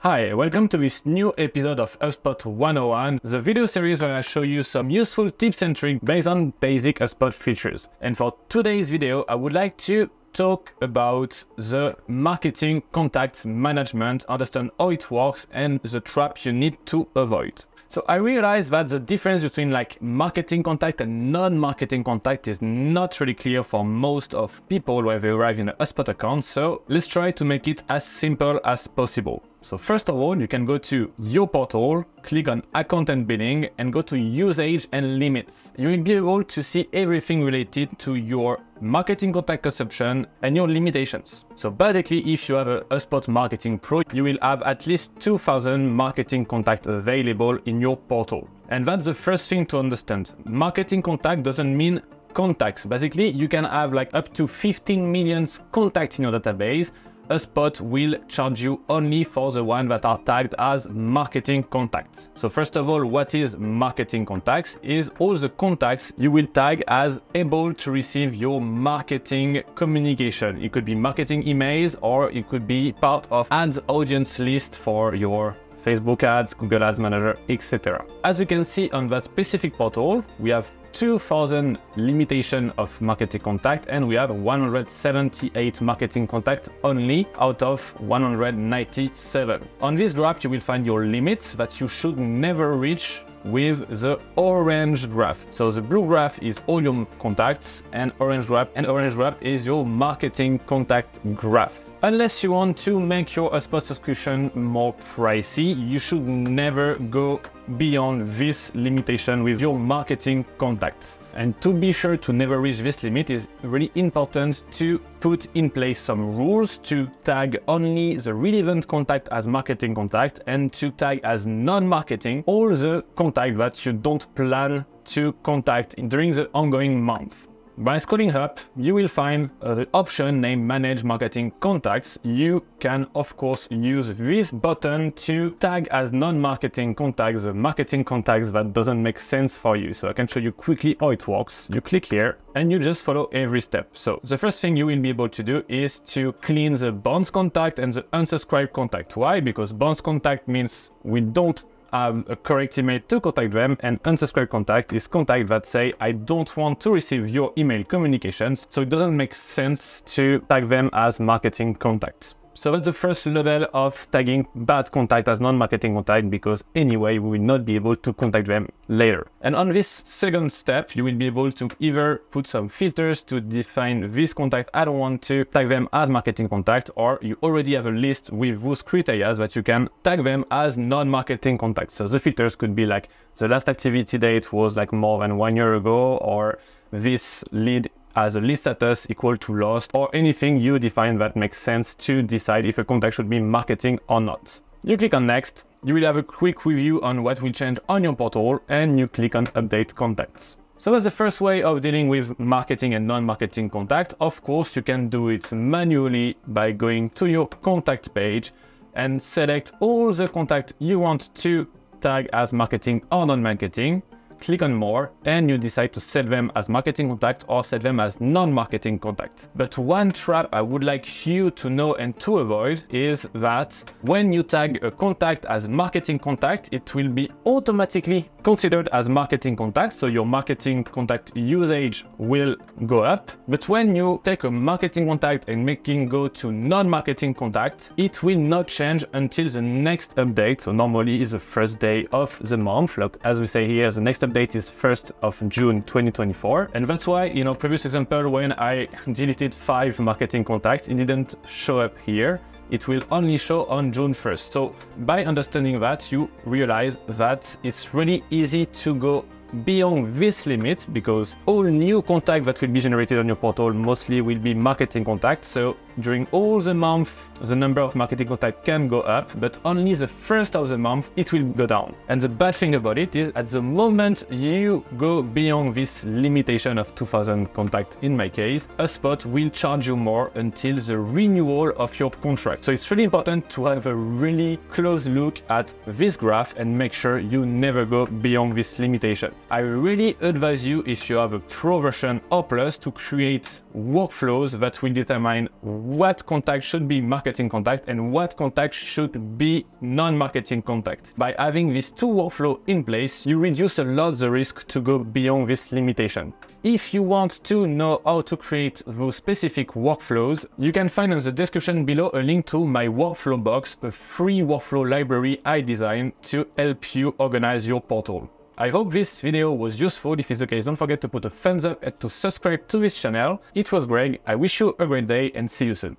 Hi, welcome to this new episode of HubSpot 101, the video series where I show you some useful tips and tricks based on basic HubSpot features. And for today's video, I would like to talk about the marketing contact management, understand how it works, and the trap you need to avoid. So I realized that the difference between marketing contact and non-marketing contact is not really clear for most of people when they arrive in a HubSpot account. So let's try to make it as simple as possible. So first of all, you can go to your portal, click on account and billing, and go to usage and limits. You will be able to see everything related to your marketing contact consumption and your limitations. So basically, if you have a HubSpot Marketing Pro, you will have at least 2,000 marketing contacts available in your portal. And that's the first thing to understand. Marketing contact doesn't mean contacts. Basically, you can have up to 15 million contacts in your database. HubSpot will charge you only for the ones that are tagged as marketing contacts. So first of all, what is marketing contacts? Is all the contacts you will tag as able to receive your marketing communication. It could be marketing emails, or it could be part of ads audience list for your Facebook ads, Google Ads Manager, etc. As we can see on that specific portal, we have 2,000 limitation of marketing contact, and we have 178 marketing contact only out of 197. On this graph, you will find your limits that you should never reach with the orange graph. So the blue graph is all your contacts, and orange graph is your marketing contact graph. Unless you want to make your HubSpot subscription more pricey, you should never go beyond this limitation with your marketing contacts. And to be sure to never reach this limit, is really important to put in place some rules to tag only the relevant contact as marketing contact, and to tag as non-marketing all the contact that you don't plan to contact during the ongoing month. By scrolling up, you will find the option named Manage Marketing Contacts. You can, of course, use this button to tag as non-marketing contacts the marketing contacts that doesn't make sense for you. So I can show you quickly how it works. You click here and you just follow every step. So the first thing you will be able to do is to clean the bounce contact and the unsubscribed contact. Why? Because bounce contact means we don't have a correct email to contact them, and unsubscribed contact is contact that say, I don't want to receive your email communications, so it doesn't make sense to tag them as marketing contacts. So that's the first level of tagging bad contact as non-marketing contact, because anyway, we will not be able to contact them later. And on this second step, you will be able to either put some filters to define this contact. I don't want to tag them as marketing contact, or you already have a list with those criteria that you can tag them as non-marketing contacts. So the filters could be the last activity date was more than 1 year ago, or this lead as a lead status equal to lost, or anything you define that makes sense to decide if a contact should be marketing or not. You click on next, you will have a quick review on what will change on your portal, and you click on update contacts. So that's the first way of dealing with marketing and non-marketing contact. Of course, you can do it manually by going to your contact page and select all the contact you want to tag as marketing or non-marketing. Click on more, and you decide to set them as marketing contact or set them as non-marketing contact. But one trap I would like you to know and to avoid is that when you tag a contact as marketing contact, it will be automatically considered as marketing contact, so your marketing contact usage will go up. But when you take a marketing contact and making go to non-marketing contact, it will not change until the next update. So normally is the first day of the month. Look, as we say here, the next update is 1st of June 2024. And that's why, previous example, when I deleted 5 marketing contacts, it didn't show up here. It will only show on June 1st. So by understanding that, you realize that it's really easy to go beyond this limit, because all new contacts that will be generated on your portal mostly will be marketing contacts. So during all the month, the number of marketing contacts can go up, but only the first of the month it will go down. And the bad thing about it is, at the moment you go beyond this limitation of 2,000 contacts, in my case, HubSpot will charge you more until the renewal of your contract. So it's really important to have a really close look at this graph and make sure you never go beyond this limitation. I really advise you, if you have a Pro version or Plus, to create workflows that will determine what contact should be marketing contact and what contact should be non-marketing contact. By having these two workflows in place, you reduce a lot the risk to go beyond this limitation. If you want to know how to create those specific workflows, you can find in the description below a link to my workflow box, a free workflow library I designed to help you organize your portal. I hope this video was useful. If it's the case, don't forget to put a thumbs up and to subscribe to this channel. It was Greg. I wish you a great day and see you soon.